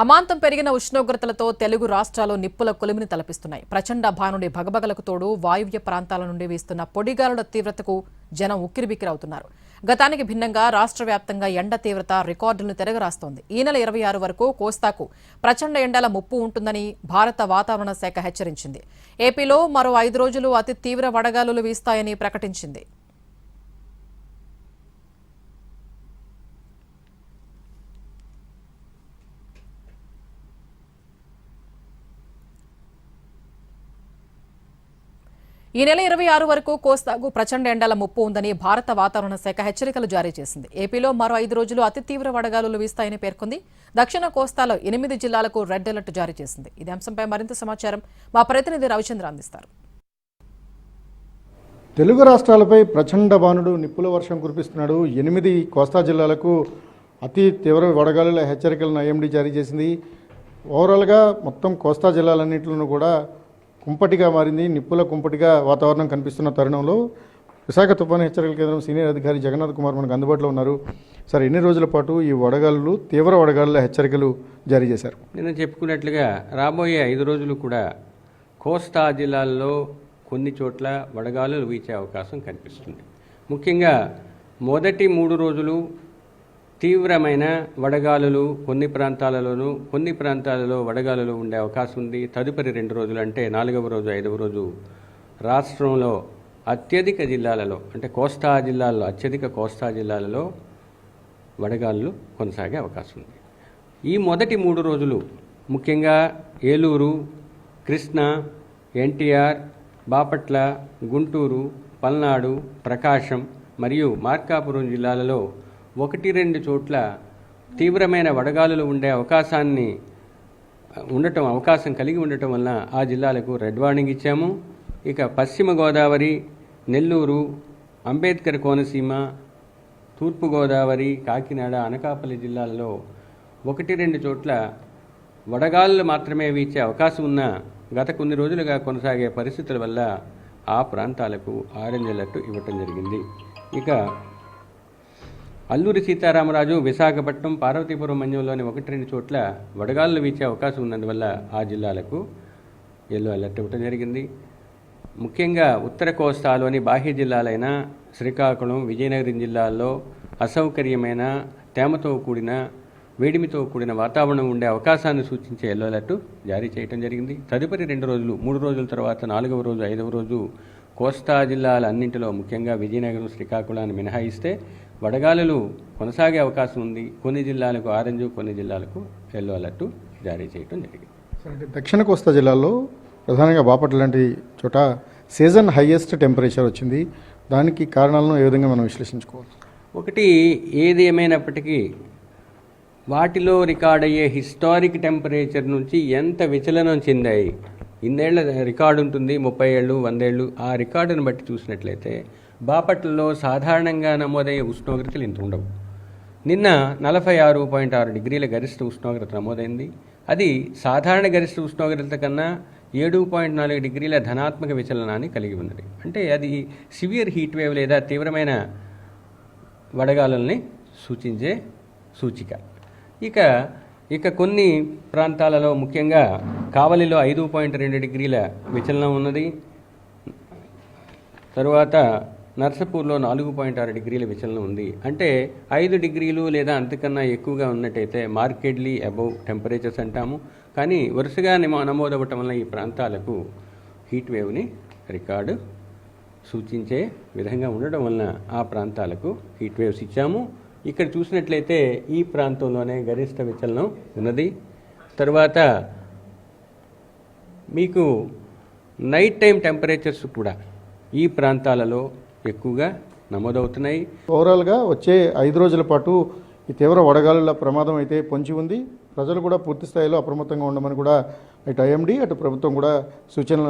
అమాంతం పెరిగిన ఉష్ణోగ్రతలతో తెలుగు రాష్ట్రాలు నిప్పుల కొలిమిని తలపిస్తున్నాయి. ప్రచండ భానుడి భగభగలకు తోడు వాయువ్య ప్రాంతాల నుండి వీస్తున్న పొడిగాలుల తీవ్రతకు జనం ఉక్కిరిబిక్కిరవుతున్నారు. గతానికి భిన్నంగా రాష్ట్ర వ్యాప్తంగా ఎండ తీవ్రత రికార్డులను తిరగరాస్తోంది. ఈ నెల 26 వరకు కోస్తాకు ప్రచండ ఎండల ముప్పు ఉంటుందని భారత వాతావరణ శాఖ హెచ్చరించింది. ఏపీలో మరో 5 రోజులు అతి తీవ్ర వడగాలులు వీస్తాయని ప్రకటించింది. ఈ నెల 26 వరకు కోస్తాకు ప్రచండ ఎండల ముప్పు ఉందని భారత వాతావరణ శాఖ హెచ్చరికలు జారీ చేసింది. ఏపీలో మరో 5 రోజులు అతి తీవ్ర వడగాలులు వీస్తాయని పేర్కొంది. దక్షిణ కోస్తాలో 8 జిల్లాలకు రెడ్ అలర్ట్ జారీ చేసింది. ఇదే అంశంపై మరింత సమాచారం మా ప్రతినిధి రవిచంద్ర అందిస్తారు. తెలుగు రాష్ట్రాలపై ప్రచండ బాణుడు నిప్పుల వర్షం కురిపిస్తున్నాడు. 8 కోస్తా జిల్లాలకు అతి తీవ్ర వడగాలుల హెచ్చరికలను ఐఎండీ జారీ చేసింది. ఓవరాల్గా మొత్తం కోస్తా జిల్లాలన్నింటిలోనూ కూడా కుంపటిగా మారింది. నిప్పుల కుంపటిగా వాతావరణం కనిపిస్తున్న తరుణంలో విశాఖ తుఫాను హెచ్చరికల కేంద్రం సీనియర్ అధికారి జగన్నాథ్ కుమార్ మనకు అందుబాటులో ఉన్నారు. సార్, ఎన్ని రోజుల పాటు ఈ వడగాలులు తీవ్ర వడగాలుల హెచ్చరికలు జారీ చేశారు? నేను చెప్పుకున్నట్లుగా రాబోయే 5 రోజులు కూడా కోస్తా జిల్లాల్లో కొన్ని చోట్ల వడగాలులు వీచే అవకాశం కనిపిస్తుంది. ముఖ్యంగా మొదటి 3 రోజులు తీవ్రమైన వడగాలులు కొన్ని ప్రాంతాలలోనూ, కొన్ని ప్రాంతాలలో వడగాలులు ఉండే అవకాశం ఉంది. తదుపరి 2 రోజులు అంటే 4వ రోజు 5వ రోజు రాష్ట్రంలో అత్యధిక జిల్లాలలో అంటే కోస్తా జిల్లాల్లో అత్యధిక కోస్తా జిల్లాలలో వడగాలులు కొనసాగే అవకాశం ఉంది. ఈ మొదటి 3 రోజులు ముఖ్యంగా ఏలూరు, కృష్ణా, ఎన్టీఆర్, బాపట్ల, గుంటూరు, పల్నాడు, ప్రకాశం మరియు మార్కాపురం జిల్లాలలో 1-2 చోట్ల తీవ్రమైన వడగాలులు ఉండే అవకాశం కలిగి ఉండటం వలన ఆ జిల్లాలకు రెడ్ వార్నింగ్ ఇచ్చాము. ఇక పశ్చిమ గోదావరి, నెల్లూరు, అంబేద్కర్ కోనసీమ, తూర్పుగోదావరి, కాకినాడ, అనకాపల్లి జిల్లాలలో 1-2 చోట్ల వడగాలులు మాత్రమే వీచే అవకాశం ఉన్న గత కొన్ని రోజులుగా కొనసాగే పరిస్థితుల వల్ల ఆ ప్రాంతాలకు ఆరెంజ్ అలర్ట్ ఇవ్వటం జరిగింది. ఇక అల్లూరి సీతారామరాజు, విశాఖపట్నం, పార్వతీపురం మన్యంలోని 1-2 చోట్ల వడగాలులు వీచే అవకాశం ఉన్నందువల్ల ఆ జిల్లాలకు ఎల్లో అలర్ట్ ఇవ్వటం జరిగింది. ముఖ్యంగా ఉత్తర కోస్తాలోని బాహ్య జిల్లాలైన శ్రీకాకుళం, విజయనగరం జిల్లాల్లో అసౌకర్యమైన తేమతో కూడిన వేడిమితో కూడిన వాతావరణం ఉండే అవకాశాన్ని సూచించే ఎల్లో అలర్ట్ జారీ చేయడం జరిగింది. తదుపరి 2 రోజులు 3 రోజుల తర్వాత 4వ రోజు 5వ రోజు కోస్తా జిల్లాలన్నింటిలో ముఖ్యంగా విజయనగరం, శ్రీకాకుళాన్ని మినహాయిస్తే వడగాలులు కొనసాగే అవకాశం ఉంది. కొన్ని జిల్లాలకు ఆరెంజ్, కొన్ని జిల్లాలకు ఎల్లో అలర్ట్ జారీ చేయడం జరిగింది. అంటే దక్షిణ కోస్తా జిల్లాల్లో ప్రధానంగా బాపట్ల లాంటి చోట సీజన్ హైయెస్ట్ టెంపరేచర్ వచ్చింది. దానికి కారణాలను ఏ విధంగా మనం విశ్లేషించుకోవాలి? ఒకటి, ఏది ఏమైనప్పటికీ వాటిలో రికార్డ్ అయ్యే హిస్టారిక్ టెంపరేచర్ నుంచి ఎంత విచలనం చెందాయి. ఇన్నేళ్ల రికార్డు ఉంటుంది, 30 ఏళ్ళు, 100 ఏళ్ళు. ఆ రికార్డును బట్టి చూసినట్లయితే బాపట్లలో సాధారణంగా నమోదయ్యే ఉష్ణోగ్రతలు ఇంత ఉండవు. నిన్న 46.6 డిగ్రీల గరిష్ట ఉష్ణోగ్రత నమోదైంది. అది సాధారణ గరిష్ట ఉష్ణోగ్రత కన్నా 7.4 డిగ్రీల ధనాత్మక విచలనాన్ని కలిగి ఉన్నది. అంటే అది సివియర్ హీట్ వేవ్ లేదా తీవ్రమైన వడగాలుల్ని సూచించే సూచిక. ఇక కొన్ని ప్రాంతాలలో ముఖ్యంగా కావలిలో 5.2 డిగ్రీల విచలనం ఉన్నది. తరువాత నర్సపూర్లో 4.6 డిగ్రీల విచలనం ఉంది. అంటే 5 డిగ్రీలు లేదా అంతకన్నా ఎక్కువగా ఉన్నట్టయితే మార్కెడ్లీ అబౌవ్ టెంపరేచర్స్ అంటాము. కానీ వరుసగా నమోదవ్వటం వల్ల ఈ ప్రాంతాలకు హీట్ వేవ్ని రికార్డు సూచించే విధంగా ఉండడం వలన ఆ ప్రాంతాలకు హీట్ వేవ్స్ ఇచ్చాము. ఇక్కడ చూసినట్లయితే ఈ ప్రాంతంలోనే గరిష్ట విచలనం ఉన్నది. తర్వాత మీకు నైట్ టైం టెంపరేచర్స్ కూడా ఈ ప్రాంతాలలో ఎక్కువగా నమోదవుతున్నాయి. ఓవరాల్గా వచ్చే 5 రోజుల పాటు ఈ తీవ్ర వడగాలుల ప్రమాదం అయితే పొంచి ఉంది. ప్రజలు కూడా పూర్తి స్థాయిలో అప్రమత్తంగా ఉండమని కూడా ఇటు ఐఎండీ, అటు ప్రభుత్వం కూడా సూచనలు